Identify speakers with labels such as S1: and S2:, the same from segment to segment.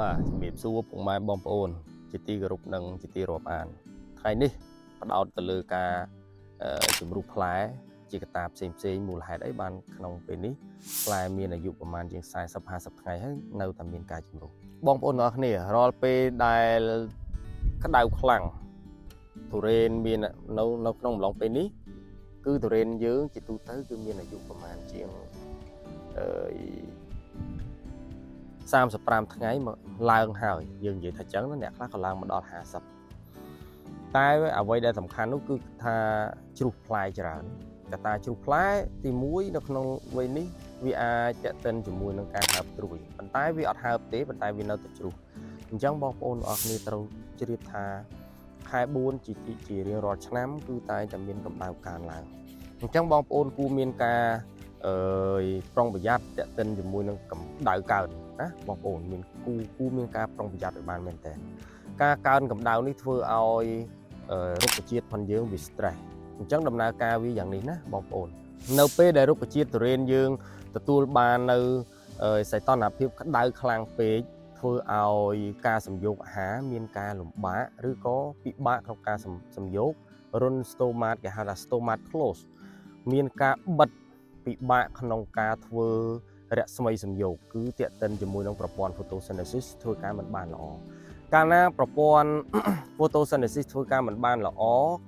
S1: បាទជំរាបសួរពុកម៉ែបងប្អូនជាទីគោរពនិងជាទីរាប់អានថ្ងៃនេះផ្ដោតទៅលើការជំរុះផ្លែជាកត្តាផ្សេងមូលហេតុអីបានក្នុងពេលនេះផ្លែមានអាយុប្រហែលជាង40-50ថ្ងៃហើយនៅតែមានការជំរុះបងប្អូនទាំងអស់គ្នារាល់ពេលដែលក្តៅខ្លាំងទុរេនមាននៅក្នុងអំឡុងពេលនេះគឺទុរេនយើងជាទូទៅគឺមានអាយុប្រហែលជាង35ថ្ងៃមកឡើងហើយយើងនិយាយថាចឹងអ្នកខ្លះក៏ឡើងមកដល់50តែអ្វីដែលសំខាន់នោះគឺថាជ្រុះផ្លែច្រើនកត្តាជ្រុះផ្លែទី1នៅក្នុងវ័យនេះវាអាចតេតិនជាមួយនឹងការហើបត្រួយប៉ុន្តែវាអត់ហើបទេប៉ុន្តែវានៅតែជ្រុះអញ្ចឹងបងប្អូនអរគ្នាត្រូវជ្រាបថាខែ4ជារៀងរាល់ឆ្នាំគឺតែតែមានកម្ដៅកើនឡើងអញ្ចឹងបងប្អូនគួរមានការប្រុងប្រយ័ត្នតេតិនជាមួយនឹងកម្ដៅកើនណាបងប្អូនមានគូមានការប្រុងប្រយ័ត្នឲ្យបានមែនតើការកើនកម្ដៅនេះធ្វើឲ្យរុក្ខជាតិផងយើងវា stress អញ្ចឹងដំណើរការវាយ៉ាងនេះណាបងប្អូននៅពេលដែលរុក្ខជាតិទុរេនយើងទទួលបាននៅសីតុណ្ហភាពក្តៅខ្លាំងពេកធ្វើឲ្យការសំយោគអាហារមានការលំបាកឬក៏ពិបាកក្នុងការសំយោគរុន stomach គេហៅថា stomach close មានការបិទពិបាកក្នុងការធ្វើរស្មីសំយោគគឺទាក់ទិនជាមួយនឹងប្រព័ន្ធ photosynthesis ធ្វើការមិនបានល្អកាលណាប្រព័ន្ធ photosynthesis ធ្វើការមិនបានល្អ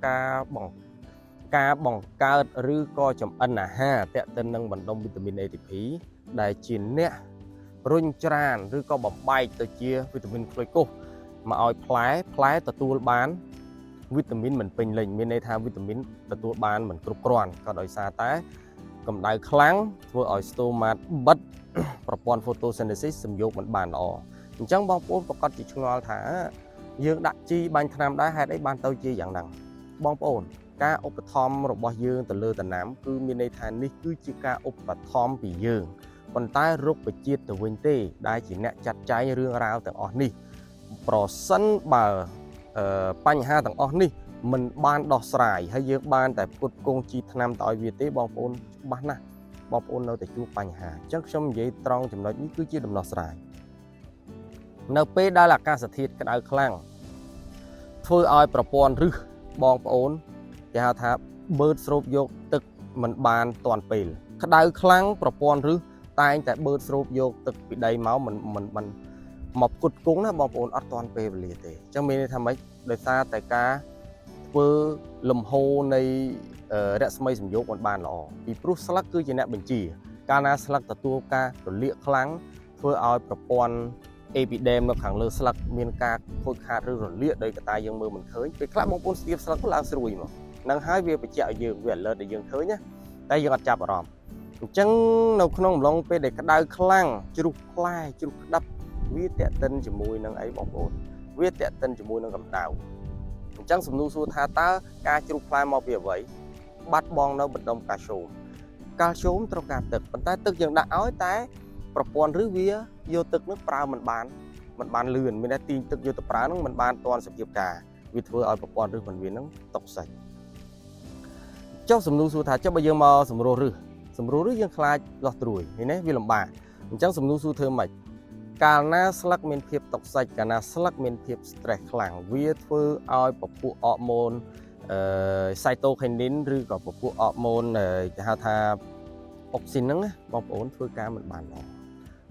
S1: ការបង្កើតឬក៏ចម្អិនអាហារទាក់ទិននឹងបណ្ដុំវីតាមីន ATP ដែលជាអ្នករុញច្រានឬក៏បំបែកទៅជាវីតាមីនក្លូកូសមកឲ្យផ្លែទទួលបានវីតាមីនមិនពេញលេញមានន័យថាវីតាមីនទទួលបានមិនគ្រប់គ្រាន់ក៏ដោយសារតែកម្ដៅខ្លាំងធ្វើឲ្យ stomach បិទប្រព័ន្ធ photosynthesis សំយោគមិនបានល្អអញ្ចឹងបងប្អូនប្រកាសជាឆ្ងល់ថាយើងដាក់ជីបាញ់ថ្នាំដែរហេតុអីបានទៅជាយ៉ាងហ្នឹងបងប្អូនការឧបត្ថម្ភរបស់យើងទៅលើដំណាំគឺមានន័យថានេះគឺជាការឧបត្ថម្ភពីយើងប៉ុន្តែរុក្ខជាតិទៅវិញទេដែលជាអ្នកចាត់ចែងរឿងរ៉ាវទាំងអស់នេះប្រសិនបើបញ្ហាទាំងអស់នេះមិនបានដោះស្រាយហើយយើងបានតែផ្គត់ផ្គង់ជីថ្នាំទៅឲ្យវាទេបងប្អូនច្បាស់ណាស់បងប្អូននៅតែជួបបញ្ហាអញ្ចឹងខ្ញុំនិយាយត្រង់ចំណុចនេះគឺជាដំណោះស្រាយនៅពេលដែលអាកាសធាតុក្តៅខ្លាំងធ្វើឲ្យប្រព័ន្ធឫសបងប្អូនគេហៅថាបឺតស្រូបយកទឹកមិនបានទាន់ពេលក្តៅខ្លាំងប្រព័ន្ធឫសតែងតែបឺតស្រូបយកទឹកពីដីមកមិនមកផ្គត់ផ្គង់ណាបងប្អូនអត់ទាន់ពេលវេលាទេអញ្ចឹងមានន័យថាម៉េចដោយសារតែការធ្វើលំហូរនៃរស្មីសំយោគមិនបានល្អពីព្រោះស្លឹកគឺជាអ្នកបញ្ជាកាលណាស្លឹកទទួលការរលាកខ្លាំងធ្វើឲ្យប្រព័ន្ធepiderm នៅខាងលើស្លឹកមានការខូចខាតឬរលាកដោយកត្តាយើងមើលមិនឃើញពេលខ្លះបងប្អូនស្ទាបស្លឹកឡើងស្រួយមកនឹងហើយវាបញ្ជាក់ឲ្យយើងវា alert ឲ្យយើងឃើញណាតែយើងអត់ចាប់អារម្មណ៍អញ្ចឹងនៅក្នុងអំឡុងពេលដែលក្តៅខ្លាំងជ្រុះផ្លែជ្រុះក្តាប់វាតេតិនជាមួយនឹងអីបងប្អូនវាតេតិនជាមួយនឹងកម្ដៅអញ្ចឹងសំណួរសួរថាតើការជ្រុះផ្លែមកពីអ្វីបាត់បង់នៅបណ្ដុំកាល់ស្យូមត្រូវការទឹកប៉ុន្តែទឹកយើងដាក់ឲ្យតែប្រព័ន្ធឬវាយកទឹកនឹងប្រើមិនបានលឿនមានតែទាញទឹកយកទៅប្រើនឹងមិនបានទាន់សភាពការវាធ្វើឲ្យប្រព័ន្ធឬមិនវានឹងតុកសាច់ចុះសំណួរសួរថាចុះបើយើងមកសម្រួលឬយើងខ្លាចលាស់ត្រួយឃើញទេវាលំបាកអញ្ចឹងសំណួរសួរធ្វើម៉េចកាលណាស្លឹកមានភាពតុកសាច់កាលណាស្លឹកមានភាព stress ខ្លាំងវាធ្វើឲ្យពពួកអរម៉ូនcytokinin ឬក៏ពពួកអរម៉ូនគេហៅថាអុកស៊ីនហ្នឹងបងប្អូនធ្វើការមិនបានល្អ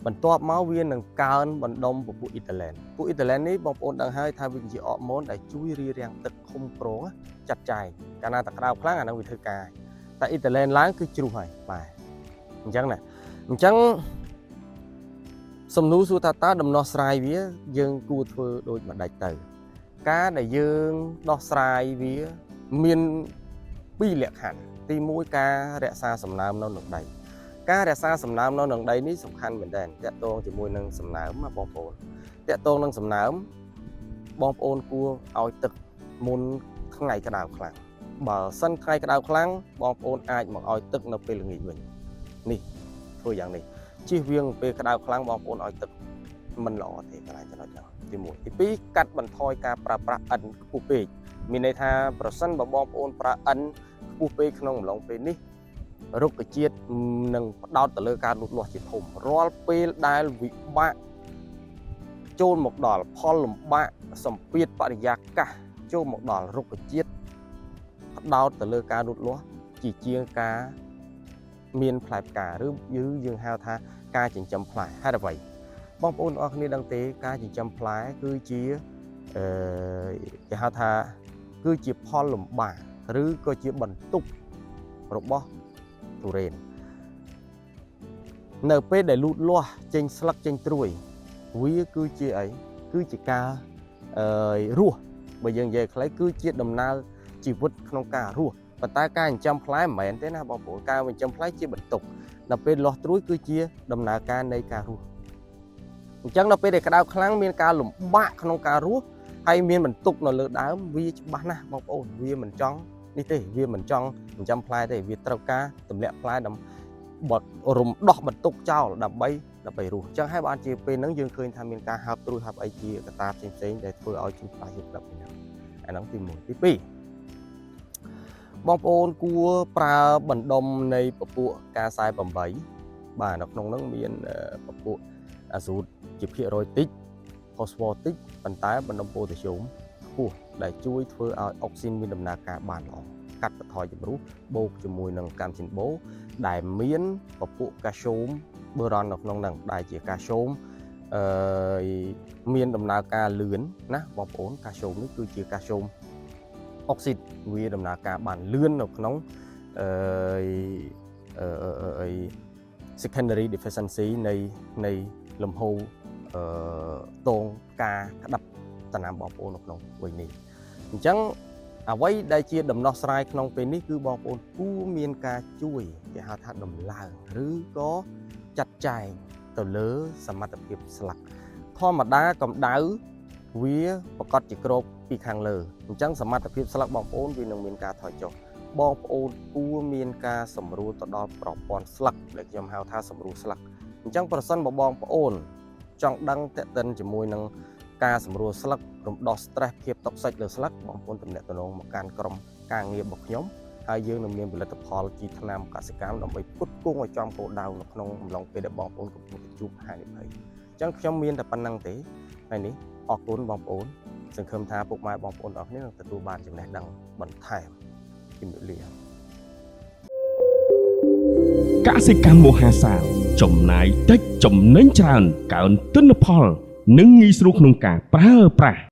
S1: បន្ទាប់មកវានឹងកើនបណ្ដុំពពួកអ៊ីតាឡែនពួកអ៊ីតាឡែននេះបងប្អូនដឹងហើយថាវាជាអរម៉ូនដែលជួយរារាំងទឹកឃុំក្រងចាត់ចែងកាលណាតែក្តៅខ្លាំងអាហ្នឹងវាធ្វើការតែអ៊ីតាឡែនឡើងគឺជ្រុះហើយបាទអញ្ចឹងណាអញ្ចឹងសំណួរសួរថាតើដំណោះស្រាយវាយើងគួរធ្វើដូចម្ដេចទៅការដែលយើងដោះស្រាយវាមាន2លក្ខខណ្ឌទី1ការរក្សាសំណើមនៅនឹងដីការរក្សាសំណើមនៅនឹងដីនេះសំខាន់មែនទែនតាក់ទងជាមួយនឹងសំណើមបងប្អូនតាក់ទងនឹងសំណើមបងប្អូនគួរឲ្យទឹកមុនថ្ងៃក្តៅខ្លាំងបើសិនថ្ងៃក្តៅខ្លាំងបងប្អូនអាចមកឲ្យទឹកនៅពេលល្ងាចវិញនេះធ្វើយ៉ាងនេះជៀសវាងពេលក្តៅខ្លាំងបងប្អូនឲ្យទឹកមិនល្អទេកន្លែងចំណុចហ្នឹងទី1ទី2កាត់បន្ថយការប្រើប្រាស់អិនខ្ពស់ពេកមានន័យថាប្រសិនបើបងប្អូនប្រើអិនខ្ពស់ពេកក្នុងអំឡុងពេលនេះរុក្ខជាតិនឹងផ្ដោតទៅលើការលូតលាស់ជាធំរាល់ពេលដែលវិបាក ចូលមកដល់ផលលំបាកសម្ពាធបរិយាកាសចូលមកដល់រុក្ខជាតិផ្ដោតទៅលើការលូតលាស់ជាជាងការមានផ្លែផ្កាឬយើងហៅថាការចិញ្ចឹមផ្លែហេតុអ្វីបងប្អូនអរគ្នាដឹងទេការចិញ្ចឹមផ្លែគឺជាគេហៅថាគឺជាផលលំបាកឬក៏ជាបន្ទុករបស់ទុរេននៅពេលដែលលូតលាស់ចេញស្លឹកចេញត្រួយវាគឺជាអីគឺជាការរស់បើយើងនិយាយខ្លីគឺជាដំណើរជីវិតក្នុងការរស់ប៉ុន្តែការចិញ្ចឹមផ្លែមិនមែនទេណាបងប្អូនការចិញ្ចឹមផ្លែជាបន្ទុកដល់ពេលលាស់ត្រួយគឺជាដំណើរការនៃការរស់អញ្ចឹងដល់ពេលដែលក្តៅខ្លាំងមានការលំបាកក្នុងការរស់ហើយមានបន្ទុកនៅលើដើមវាច្បាស់ណាស់បងប្អូនវាមិនចង់នេះទេវាមិនចង់ចិញ្ចឹមផ្លែទេវាត្រូវការទម្លាក់ផ្លែបត់រំដោះបន្ទុកចោលដើម្បីរស់អញ្ចឹងហើយបានជាពេលហ្នឹងយើងឃើញថាមានការហើបត្រួយហើបអីជាកត្តាផ្សេងដែលធ្វើឲ្យជំផ្លែជាក្តៅពីហ្នឹងអាហ្នឹងទី1ទី2បងប្អូនគួរប្រើបណ្ដុំនៃពពួកការ48បាទនៅក្នុងហ្នឹងមានពពួកអាស៊ូតជាភាគរយតិចផូស្វ័រតិចប៉ុន្តែបណ្ដុំប៉ូតាស្យូមខ្ពស់ដែលជួយធ្វើឲ្យអុកស៊ីនមានដំណើរការបានល្អកាត់បន្ថយជម្រុះបូកជាមួយនឹងកាំស៊ីនបូដែលមានពពួកកាល់ស្យូមបឺរ៉ុននៅក្នុងហ្នឹងដែលជាកាល់ស្យូមមានដំណើរការលឿនណាបងប្អូនកាល់ស្យូមនេះគឺជាកាល់ស្យូមអុកស៊ីតវាដំណើរការបានលឿននៅក្នុងsecondary deficiency នៃលំហូរតងការក្តាប់តំណាំបងប្អូននៅក្នុងវ័យនេះអញ្ចឹងអ្វីដែលជាដំណោះស្រាយក្នុងពេលនេះគឺបងប្អូនគួរមានការជួយគេហៅថាដំឡើងឬក៏ចាត់ចែងទៅលើសមត្ថភាពស្លឹកធម្មតាកម្ដៅវាប្រកាសជាក្របពីខាងលើអញ្ចឹងសមត្ថភាពស្លឹកបងប្អូនវានឹងមានការថយចុះបងប្អូនគួរមានការសម្រួលទៅដល់ប្រព័ន្ធស្លឹកដែលខ្ញុំហៅថាសម្រួលស្លឹកអញ្ចឹងប្រសិនបើបងប្អូនចង់ដឹងតេតិនជាមួយនឹងការសម្រួលស្លឹករំដោះ stress ភាពតុកសិចលើស្លឹកបងប្អូនទំនាក់ទំនងមកកាន់ក្រុមការងាររបស់ខ្ញុំហើយយើងនឹងមានផលិតផលជីថ្នាំកសិកម្មដើម្បីផ្គត់ផ្គង់ឲ្យចំគោលដៅនៅក្នុងអំឡុងពេលដែលបងប្អូនកំពុងជួបហានិភ័យអញ្ចឹងខ្ញុំមានតែប៉ុណ្្នឹងទេហើយនេះអរគុណបងប្អូនសង្ឃឹមថាពុកម៉ែបងប្អូនទាំងអស់គ្នានឹងទទួលបានចំណេះដឹងបន្ថែមជំរាបលា
S2: កសិកម្មមហាសាលចំណាយតិចចំណេញច្រើនកើនទិន្នផលនិងងាយស្រួលក្នុងការប្រើប្រាស់